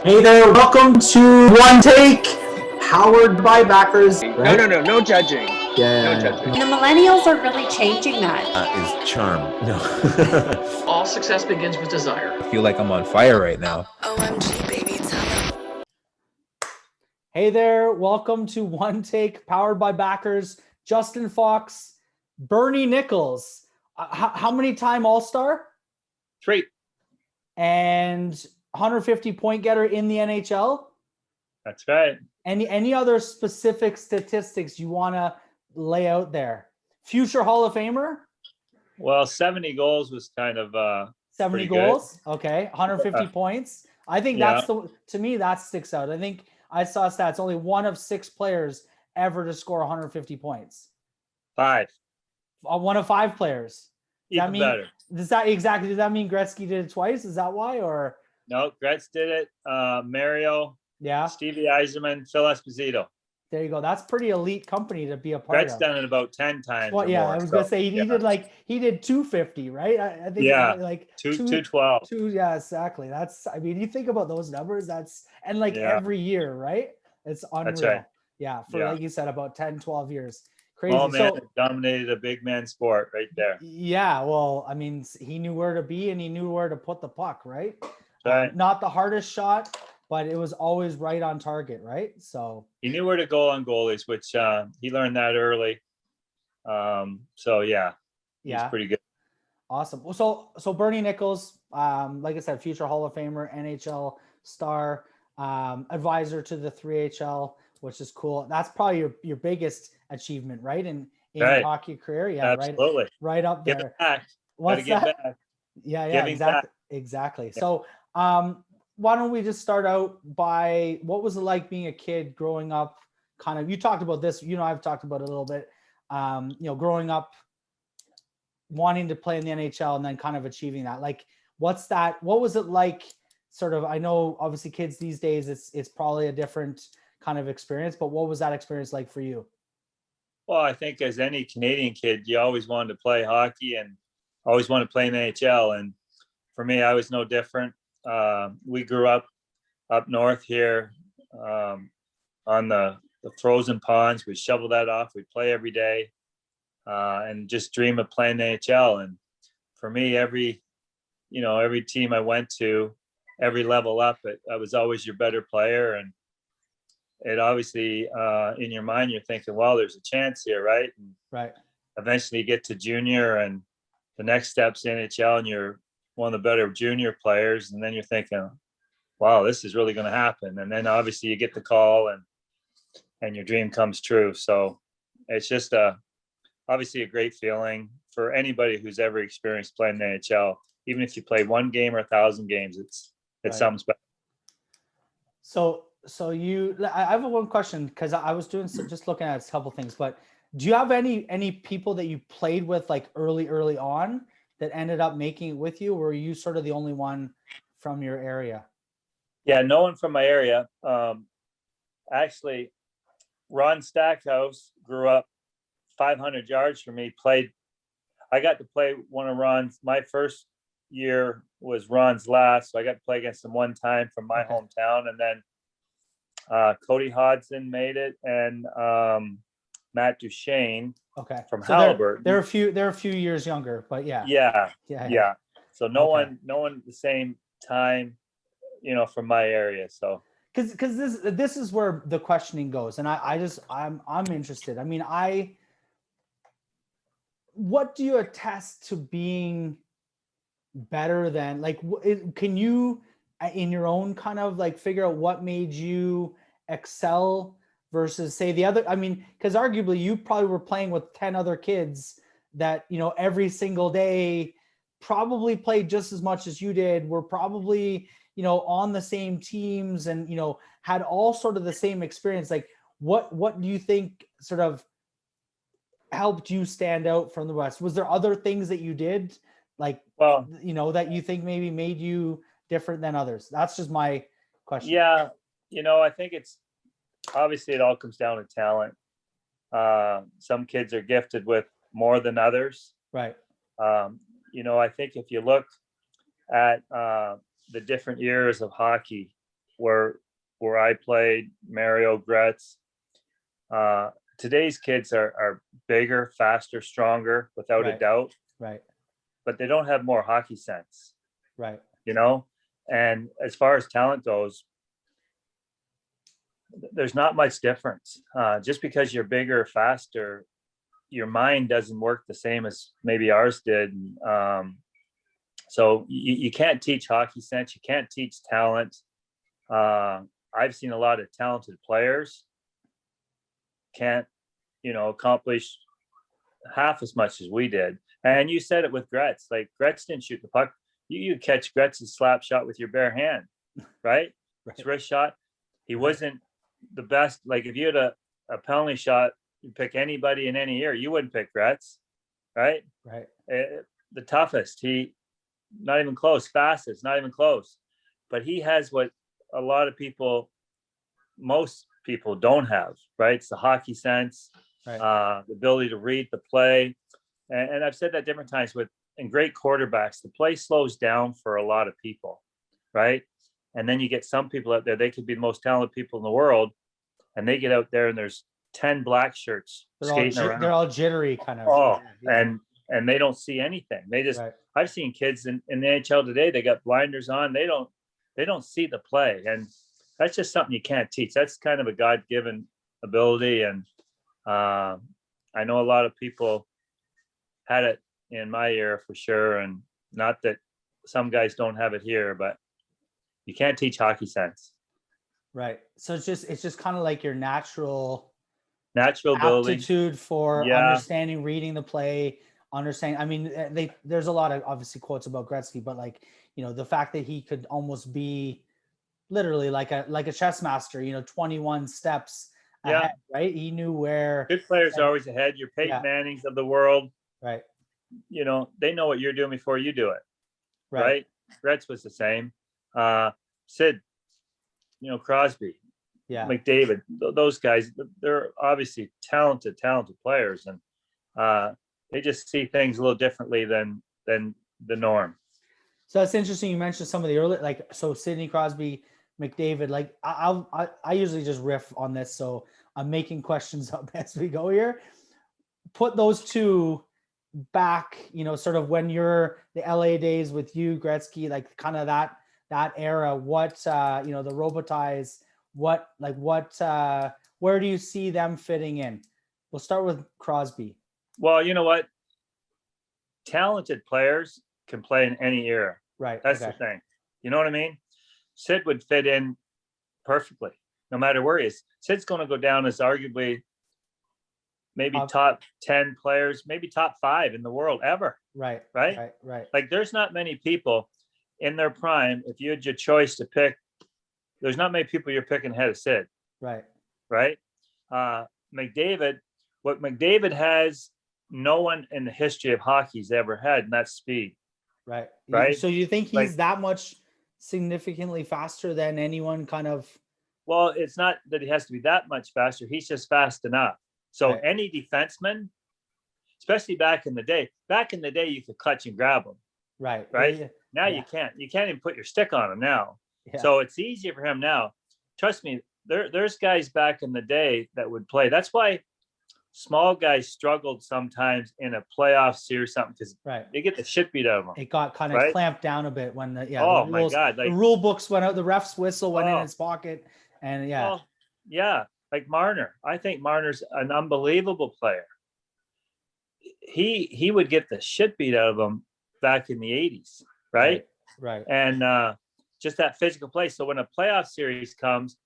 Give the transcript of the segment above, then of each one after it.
Hey there, welcome to One Take, powered by backers. Right? No judging. Yeah. No judging. The millennials are really changing that. Is charm. No. All success begins with desire. I feel like I'm on fire right now. OMG, baby, tell them. Hey there, welcome to One Take, powered by backers. Justin Fox, Bernie Nicholls. How many time All-Star? 3. And 150 point getter in the NHL? That's right. Any other specific statistics you want to lay out there? Future Hall of Famer? Well, 70 goals was kind of 70 goals. Good. Okay. 150 points. I think to me, that sticks out. I think I saw stats. Only one of 6 players ever to score 150 points. 5. One of 5 players. Even better. Does that mean Gretzky did it twice? Is that why? Or no, Gretz did it. Mario. Yeah. Stevie Yzerman, Phil Esposito. There you go. That's pretty elite company to be a part Gretz of. done it about 10 times. Well, yeah, more, I was gonna say he did 250, right? I think like 212. Yeah, exactly. You think about those numbers, every year, right? It's unreal. That's right. Yeah, like you said, about 10, 12 years. Crazy. Oh man, it dominated a big man sport right there. Yeah, well, he knew where to be and he knew where to put the puck, right? Right. Not the hardest shot, but it was always right on target, right? So he knew where to go on goalies, which he learned that early. He's pretty good. Awesome. So Bernie Nicholls, like I said, future Hall of Famer, NHL star, advisor to the 3HL, which is cool. That's probably your biggest achievement, right? In your hockey career. Yeah, absolutely. Right up there. Give it back. What's that? Back. Yeah, exactly. Back. Exactly. Yeah. So why don't we just start out by what was it like being a kid growing up? Kind of, you talked about this, I've talked about it a little bit. Growing up, wanting to play in the NHL and then kind of achieving that. Like, what was it like? Sort of, I know obviously kids these days, it's probably a different kind of experience, but what was that experience like for you? Well, I think as any Canadian kid, you always wanted to play hockey and always wanted to play in the NHL. And for me, I was no different. We grew up north here on the frozen ponds. We shovel that off. We play every day and just dream of playing the NHL. And for me, every team I went to, every level up, I was always your better player. And it obviously in your mind, you're thinking, well, there's a chance here, right? And right. Eventually you get to junior and the next step's NHL and you're one of the better junior players. And then you're thinking, wow, this is really going to happen. And then obviously you get the call and your dream comes true. So it's just obviously a great feeling for anybody who's ever experienced playing the NHL. Even if you play one game or 1,000 games, it's something special. So I have one question because I was just looking at a couple things, but do you have any people that you played with like early on that ended up making it with you? Or were you sort of the only one from your area? Yeah, no one from my area. Actually, Ron Stackhouse grew up 500 yards from me. I got to play one of Ron's. My first year was Ron's last, so I got to play against him one time from my hometown, and then Cody Hodgson made it, and Matt Duchesne from Halliburton. They're a few years younger, but yeah. So no one the same time, from my area. So because this is where the questioning goes, and I'm interested. What do you attest to being better than, like, can you in your own kind of like figure out what made you excel versus say the other? Because arguably you probably were playing with 10 other kids that every single day probably played just as much as you did, were probably on the same teams and had all sort of the same experience. Like what do you think sort of helped you stand out from the rest? Was there other things that you did that you think maybe made you different than others? That's just my question. Yeah. I think it's obviously it all comes down to talent. Some kids are gifted with more than others. Right. I think if you look at the different years of hockey, where I played, Mario, Gretz. Today's kids are bigger, faster, stronger, without a Right. doubt, Right. but they don't have more hockey sense, Right. you know? And as far as talent goes, there's not much difference. Just because you're bigger, faster, your mind doesn't work the same as maybe ours did. So you can't teach hockey sense. You can't teach talent. I've seen a lot of talented players can't, accomplish half as much as we did. And you said it with Gretz. Like, Gretz didn't shoot the puck. You catch Gretz's slap shot with your bare hand, right? His wrist shot. He wasn't the best. Like, if you had a penalty shot, you pick anybody in any year, you wouldn't pick Gretz, right? Right. The toughest. He not even close. Fastest, not even close. But he has what a lot of people, most people don't have, right? It's the hockey sense, Right. the ability to read the play. And I've said that different times in great quarterbacks, the play slows down for a lot of people, right? And then you get some people out there, they could be the most talented people in the world, and they get out there and there's 10 black shirts skating around. They're all jittery kind of. Oh, Yeah. and they don't see anything. They just, Right. I've seen kids in the NHL today, they got blinders on. They don't see the play. And that's just something you can't teach. That's kind of a God-given ability. And I know a lot of people had it in my era for sure. And not that some guys don't have it here, but you can't teach hockey sense. Right. So it's just kind of like your natural Ability. aptitude for Yeah. understanding, reading the play, understanding. I mean, there's a lot of obviously quotes about Gretzky, but like, the fact that he could almost be literally like a chess master, 21 steps Yeah. ahead, right? He knew where. Good players are always ahead. Your Peyton Mannings of the world. Right. They know what you're doing before you do it. Right. Gretz was the same. Sid, Crosby, McDavid, those guys, they're obviously talented players, and they just see things a little differently than the norm. So that's interesting. You mentioned some of the early, like, so Sidney Crosby, McDavid. Like, I usually just riff on this, so I'm making questions up as we go here. Put those two back, sort of when you're the LA days with you, Gretzky, like kind of that era. What the Robitaille, where do you see them fitting in? We'll start with Crosby. Well, you know what? Talented players can play in any era. Right. That's the thing. You know what I mean? Sid would fit in perfectly, no matter where he is. Sid's going to go down as arguably maybe top 10 players, maybe top 5 in the world ever. Right. Like, there's not many people in their prime. If you had your choice to pick, there's not many people you're picking ahead of Sid. Right. McDavid, what McDavid has, no one in the history of hockey's ever had, and that's speed. Right. So you think he's that much significantly faster than anyone kind of? Well, it's not that he has to be that much faster. He's just fast enough. So any defenseman, especially back in the day, you could clutch and grab them. Right. Yeah. Now you can't even put your stick on him now. Yeah. So it's easier for him now. Trust me, there's guys back in the day that would play. That's why small guys struggled sometimes in a playoff series or something, because they get the shit beat out of them. It got kind of clamped down a bit when the rules, my God, the rule books went out, the ref's whistle went in his pocket, and like Marner. I think Marner's an unbelievable player. He would get the shit beat out of him back in the 80s, right? And just that physical play. So when a playoff series comes,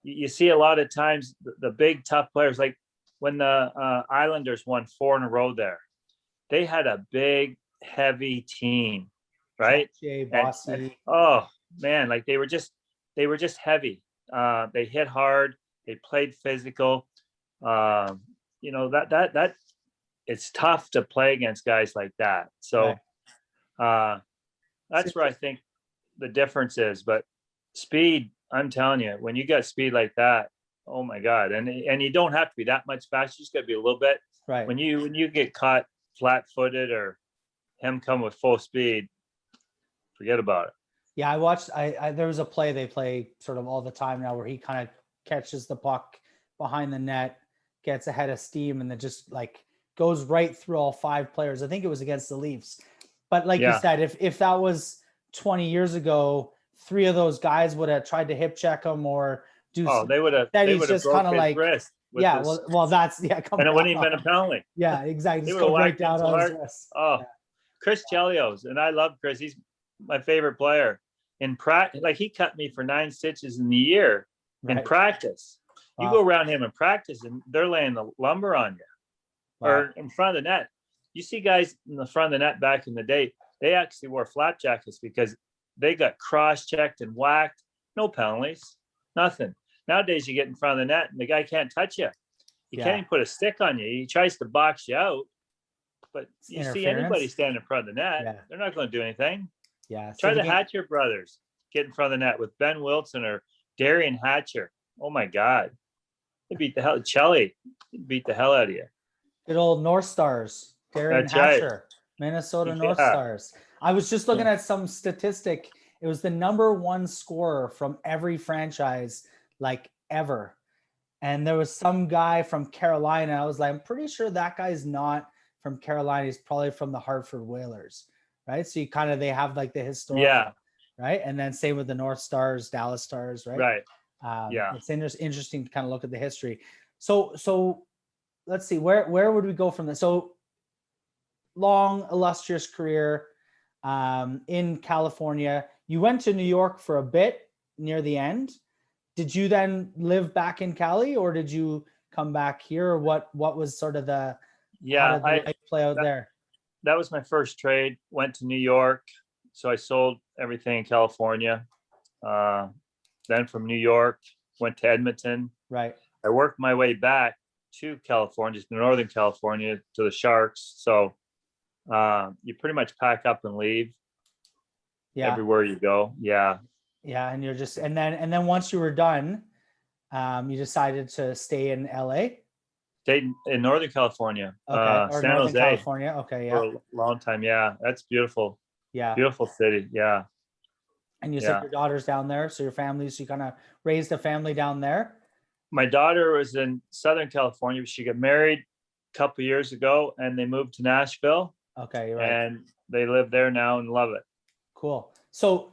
you see a lot of times the big tough players, like when the Islanders won 4 in a row there, they had a big, heavy team, right? Oh man, like they were just heavy. They hit hard. They played physical. That it's tough to play against guys like that. So that's where I think the difference is. But speed, I'm telling you, when you got speed like that, oh my God. And you don't have to be that much faster. You just got to be a little bit. Right. When you get caught flat-footed or him come with full speed, forget about it. Yeah, I watched. There was a play they play sort of all the time now where he kind of catches the puck behind the net, gets ahead of steam, and then just like goes right through all five players. I think it was against the Leafs. But like you Yeah. said, if that was 20 years ago, three of those guys would have tried to hip check him or do. Oh, they would have He's just broke kind of his like, wrist with yeah, this, well, that's come and it wouldn't down even been a penalty. yeah, exactly. They Just would have go right whacked him down so on his hard. wrist. Oh, Yeah. Chris Chelios, and I love Chris. He's my favorite player. In practice, like he cut me for 9 stitches in the year in Right. practice. You Wow. go around him in practice, and they're laying the lumber on you, Wow. or in front of the net. You see guys in the front of the net back in the day, they actually wore flap jackets because they got cross-checked and whacked. No penalties, nothing. Nowadays, you get in front of the net, and the guy can't touch you. He Yeah. can't even put a stick on you. He tries to box you out. But you see anybody Interference. stand in front of the net, Yeah. they're not going to do anything. Yeah. Try So the game- Hatcher brothers get in front of the net with Ben Wilson or Darian Hatcher. Oh my God. They beat the hell Chelly. Beat the hell out of you. Good old North Stars, Darren That's right. Hatcher, Minnesota North Yeah. Stars. I was just looking at some statistic. It was the number one scorer from every franchise, like ever. And there was some guy from Carolina. I was like, I'm pretty sure that guy's not from Carolina. He's probably from the Hartford Whalers, right? So you kind of, they have like the historical, Yeah. right? And then same with the North Stars, Dallas Stars, right? Right. Yeah. It's interesting to kind of look at the history. So let's see, where would we go from this? So long, illustrious career in California. You went to New York for a bit near the end. Did you then live back in Cali, or did you come back here? Or what was sort of the Yeah. how did the life play out there? That was my first trade. Went to New York. So I sold everything in California. Then from New York, went to Edmonton. Right. I worked my way back to California, to Northern California, to the Sharks. So you pretty much pack up and leave Yeah. everywhere you go. Yeah. Yeah. And you're just, and then once you were done, you decided to stay in LA. Stayed in Northern California, Okay. Or San Northern Jose California. Okay. for Yeah. a long time. Yeah, that's beautiful. Yeah. Beautiful city. Yeah. And you Yeah. said your daughter's down there. So your family, so you kind of raised a family down there. My daughter was in Southern California. She got married a couple years ago, and they moved to Nashville, Okay. You're right. and they live there now and love it. Cool. So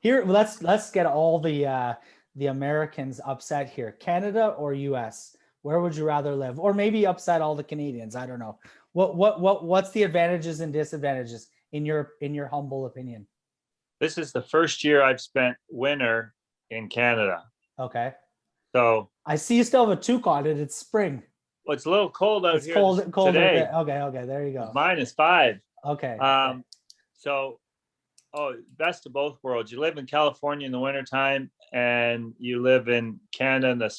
here, let's get all the Americans upset here. Canada or US? Where would you rather live? Or maybe upset all the Canadians. I don't know. What's the advantages and disadvantages in your humble opinion? This is the first year I've spent winter in Canada. Okay. So I see you still have a toque on it. It's spring. well, it's a little cold out It's here cold today. Okay. There you go. -5. Okay. So, best of both worlds. You live in California in the wintertime, and you live in Canada in the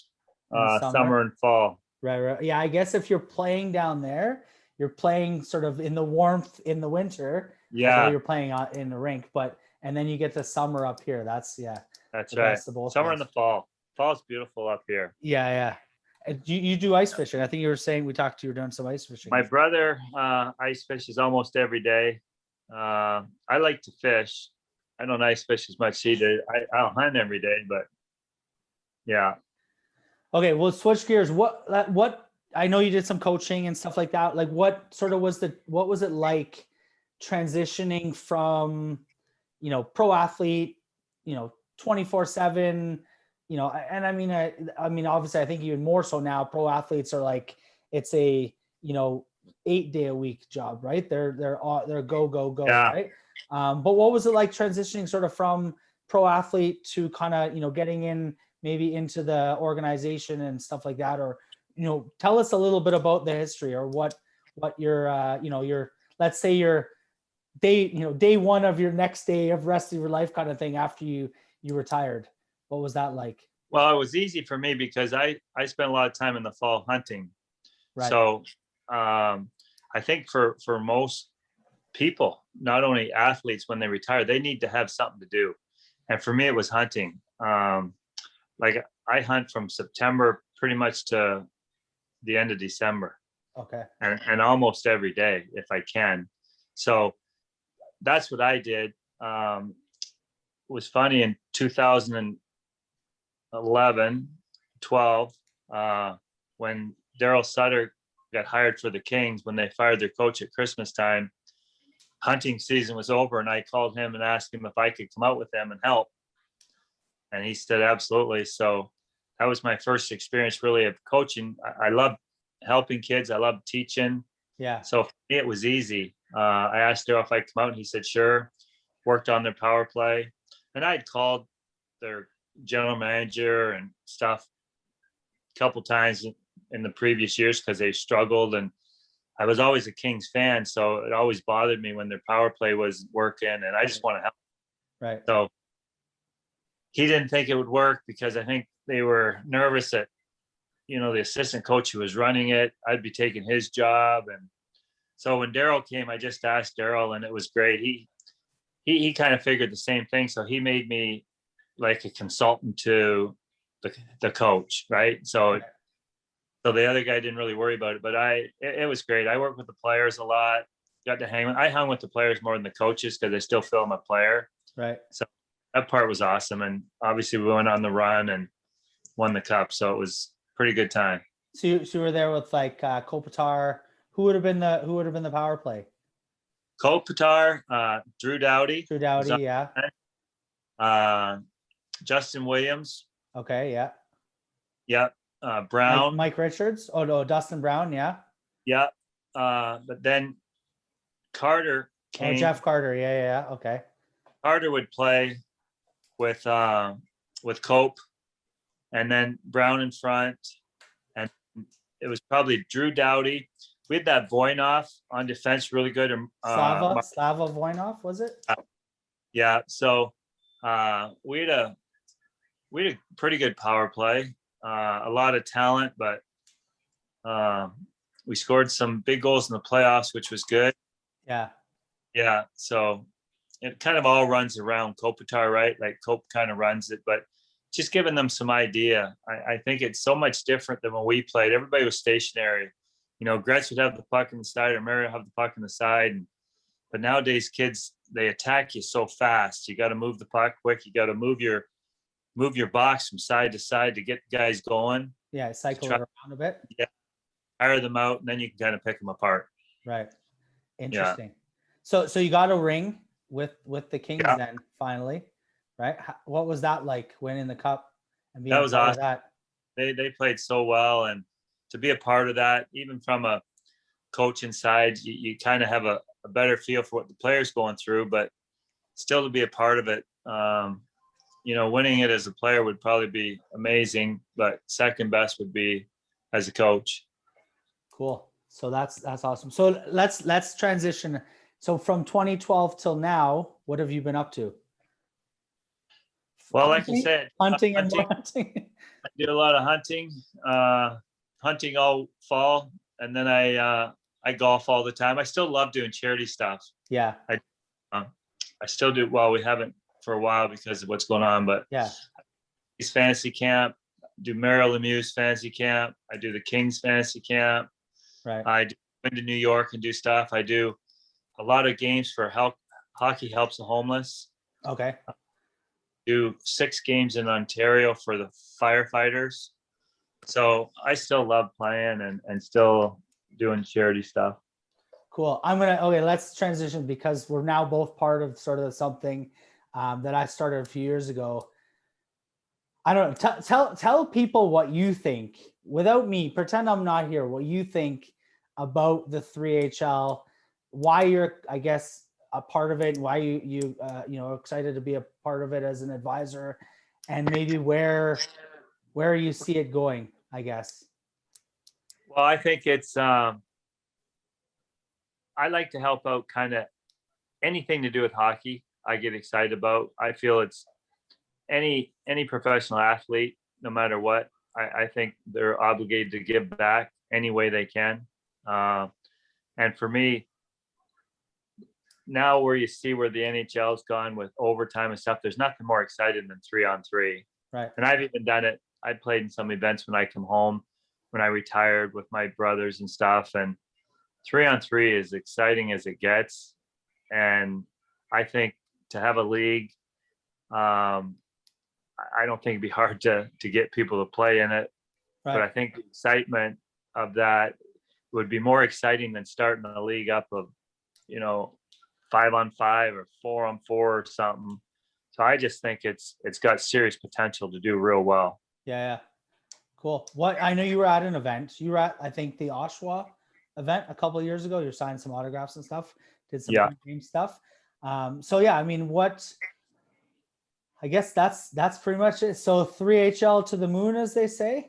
summer and fall. Right. Yeah, I guess if you're playing down there, you're playing sort of in the warmth in the winter. Yeah. although you're playing in the rink, and then you get the summer up here. That's That's the right. best of both Summer worlds. and the fall. Fall's beautiful up here. Yeah. You do ice fishing. I think you were saying, we talked to you, were doing some ice fishing. My brother ice fishes almost every day. I like to fish. I don't ice fish as much either. I'll hunt every day, but yeah. Okay, well, switch gears. What I know you did some coaching and stuff like that. Like, what was it like transitioning from, pro athlete, 24/7, and I mean, obviously I think even more so now, pro athletes are like, it's a, 8-day a week job, right? They're go, Yeah. right? But what was it like transitioning sort of from pro athlete to kind of, getting in maybe into the organization and stuff like that? Or, tell us a little bit about the history, or what your, your, let's say your day one of your next day of rest of your life kind of thing after you retired. What was that like? Well, it was easy for me because I spent a lot of time in the fall hunting. Right. So I think for most people, not only athletes, when they retire, they need to have something to do. And for me, it was hunting. Like I hunt from September pretty much to the end of December. Okay. And almost every day if I can. So that's what I did. was funny in 2011, 12, when Daryl Sutter got hired for the Kings, when they fired their coach at Christmas time, hunting season was over, and I called him and asked him if I could come out with them and help. And he said, absolutely. So that was my first experience really of coaching. I love helping kids. I love teaching. Yeah. So for me, it was easy. I asked Daryl if I could come out, and he said, sure. Worked on their power play. And I'd called their general manager and stuff a couple times in the previous years because they struggled. And I was always a Kings fan, so it always bothered me when their power play was working, and I just want to help. Right. So he didn't think it would work because I think they were nervous that, the assistant coach who was running it, I'd be taking his job. And so when Daryl came, I just asked Daryl, and it was great. He kind of figured the same thing. So he made me like a consultant to the coach, right? So the other guy didn't really worry about it, but it was great. I worked with the players a lot, got to I hung with the players more than the coaches because I still feel I'm a player. Right. So that part was awesome. And obviously we went on the run and won the cup. So it was a pretty good time. So you were there with like Kopitar. Who would have been the power play? Kopitar, Drew Doughty. Drew Doughty, yeah. Justin Williams. Okay, yeah. Yep. Brown. Mike Richards. Oh no, Dustin Brown, yeah. Yeah. But then Carter came. Oh, Jeff Carter, yeah. Okay. Carter would play with Cope, and then Brown in front, and it was probably Drew Doughty. We had that Voinov on defense, really good. Slava Voinov, was it? Yeah. So we had a pretty good power play. A lot of talent, but we scored some big goals in the playoffs, which was good. Yeah. Yeah. So it kind of all runs around Kopitar, right? Like Cope kind of runs it, but just giving them some idea. I think it's so much different than when we played. Everybody was stationary. Gretz would have the puck in the side, or Mary would have the puck in the side. But nowadays, kids, they attack you so fast. You got to move the puck quick. You got to move your box from side to side to get guys going. Yeah, cycle around a bit. Yeah, tire them out, and then you can kind of pick them apart. Right. Interesting. Yeah. So you got a ring with the Kings then finally, right? What was that like winning the cup and being that was part awesome. of that? They played so well, and to be a part of that, even from a coaching side, you kind of have a better feel for what the players going through, but still to be a part of it. Winning it as a player would probably be amazing, but second best would be as a coach. Cool. So that's awesome. So let's transition. So from 2012 till now, what have you been up to? Well, like I said, hunting. I did a lot of hunting all fall, and then I golf all the time. I still love doing charity stuff. Yeah. I still do. Well, we haven't for a while because of what's going on, but yeah, he's fantasy camp, do Merrill Lemieux's fantasy camp. I do the Kings fantasy camp. Right. I do into New York and do stuff. I do a lot of games for Hockey Helps the Homeless. Okay. Do 6 games in Ontario for the firefighters. So I still love playing and still doing charity stuff. Cool. Let's transition because we're now both part of sort of something that I started a few years ago. I don't know. Tell people what you think without me. Pretend I'm not here. What you think about the 3HL, why you're, I guess, a part of it, why you excited to be a part of it as an advisor, and maybe where you see it going, I guess. Well, I think it's I like to help out kind of anything to do with hockey. I get excited about. I feel it's any professional athlete, no matter what. I think they're obligated to give back any way they can. And for me, now where you see where the NHL's gone with overtime and stuff, there's nothing more exciting than 3-on-3. Right. And I've even done it. I played in some events when I come home, when I retired with my brothers and stuff. And 3-on-3 is exciting as it gets. And I think to have a league I don't think it'd be hard to get people to play in it. But I think the excitement of that would be more exciting than starting a league up of, 5-on-5 or 4-on-4 or something. So I just think it's got serious potential to do real well. Yeah. Cool. What I know you were at an event. You were at, I think, the Oshawa event a couple of years ago. You're signing some autographs and stuff. Did some game stuff. So yeah, I mean, I guess that's pretty much it. So 3HL to the moon, as they say.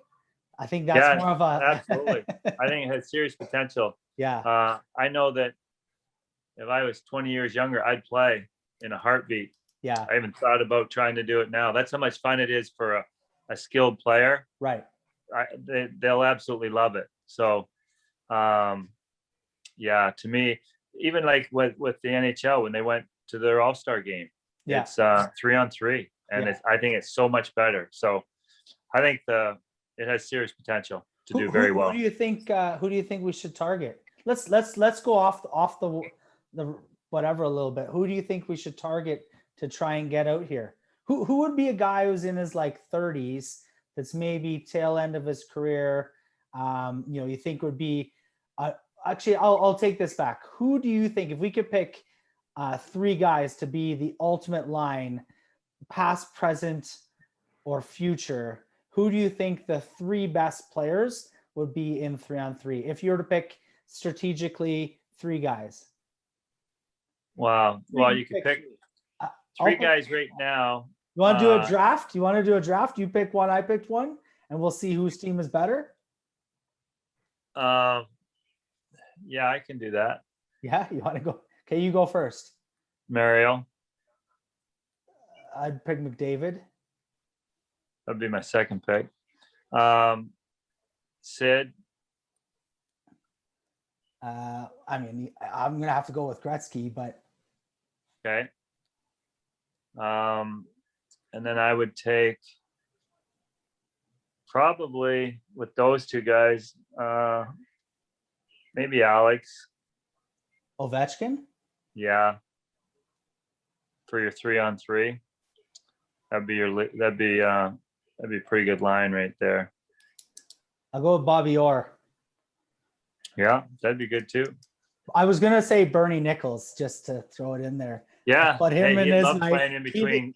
I think that's more of a absolutely. I think it has serious potential. Yeah. I know that if I was 20 years younger, I'd play in a heartbeat. Yeah. I haven't thought about trying to do it now. That's how much fun it is for a skilled player. Right. They'll absolutely love it. So, yeah, to me, even like with the NHL when they went to their All-Star game, it's 3-on-3, and I think it's so much better. So, I think it has serious potential to do very well. Who do you think we should target? Let's go off the whatever a little bit. Who do you think we should target to try and get out here? Who would be a guy who's in his like 30s that's maybe tail end of his career? You think would be actually I'll take this back. Who do you think, if we could pick 3 guys to be the ultimate line, past, present, or future, who do you think the 3 best players would be in 3-on-3? If you were to pick strategically 3 guys. Wow. Well, you could pick 3 guys right now. You want to do a draft? You pick one, I picked one, and we'll see whose team is better. Yeah, I can do that. Yeah, you want to go? Okay, you go first. Mario. I'd pick McDavid. That'd be my second pick. Sid. I mean, I'm gonna have to go with Gretzky, but okay. And then I would take probably with those 2 guys, maybe Alex. Ovechkin. Yeah. For your 3-on-3, that'd be a pretty good line right there. I'll go with Bobby Orr. Yeah, that'd be good too. I was gonna say Bernie Nicholls just to throw it in there. Yeah, but him and his playing in between,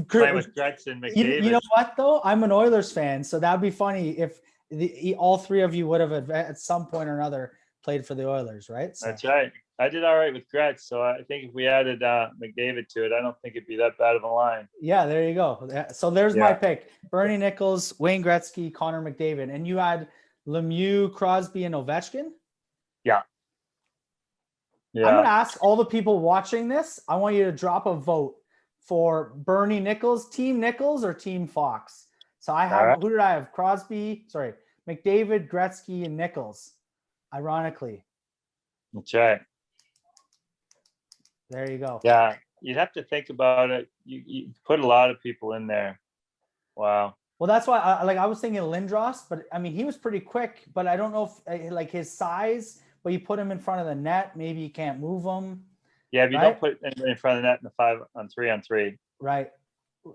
playing with Gretz and McDavid. You know what though? I'm an Oilers fan, so that'd be funny if all 3 of you would have at some point or another played for the Oilers, right? So. That's right. I did all right with Gretz, so I think if we added McDavid to it, I don't think it'd be that bad of a line. Yeah, there you go. So there's my pick: Bernie Nicholls, Wayne Gretzky, Connor McDavid, and you had Lemieux, Crosby, and Ovechkin. Yeah. I'm going to ask all the people watching this. I want you to drop a vote for Bernie Nicholls, Team Nicholls or Team Fox. So I have who did I have? McDavid, Gretzky, and Nicholls. Ironically. That's right. There you go. Yeah, you'd have to think about it. You put a lot of people in there. Wow. Well, that's why I was thinking Lindros, but I mean, he was pretty quick, but I don't know if like his size, but you put him in front of the net, maybe you can't move him. Yeah, if you don't put anybody in front of the net in the 5-on-3. Right.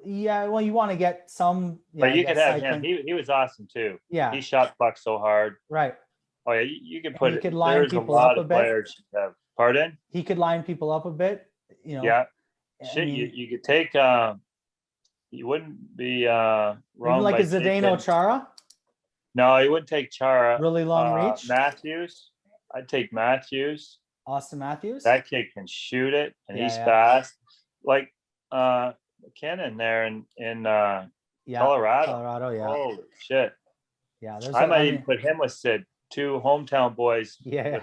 Yeah, well, you want to get some. But you could have him. He was awesome too. Yeah. He shot puck so hard. Right. Oh yeah, you can put. You could line there's people a lot up a of bit. players have. Pardon? He could line people up a bit. Yeah. Shit, you could take. You wouldn't be wrong. Like a Zdeno Chara. No, you wouldn't take Chara. Really long reach. Matthews. I'd take Matthews. Austin Matthews. That kid can shoot it, and he's fast. Like McKinnon there in Colorado. Colorado, yeah. Holy shit. Yeah, I might even put him with Sid. 2 hometown boys. Yeah.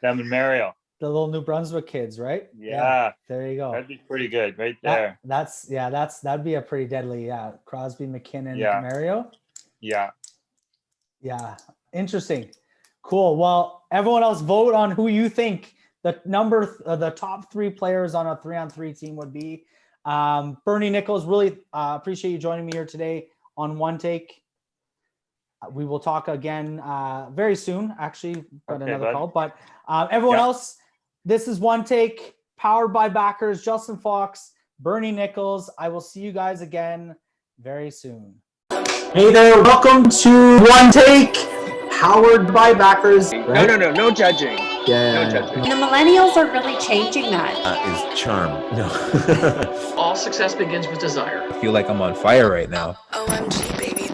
Them and Mario. The little New Brunswick kids, right? Yeah. There you go. That'd be pretty good right there. That'd be a pretty deadly. Yeah. Crosby, McKinnon, Mario. Yeah. Yeah. Interesting. Cool. Well, everyone else vote on who you think the top 3 players on a 3-on-3 team would be. Bernie Nicholls, really appreciate you joining me here today on One Take. We will talk again very soon. Actually, got another call. But everyone else, this is One Take, powered by backers. Justin Fox, Bernie Nicholls. I will see you guys again very soon. Hey there, welcome to One Take, powered by backers. Right? No judging. Yeah. No judging. The millennials are really changing that. Is charm. No. All success begins with desire. I feel like I'm on fire right now. OMG, baby.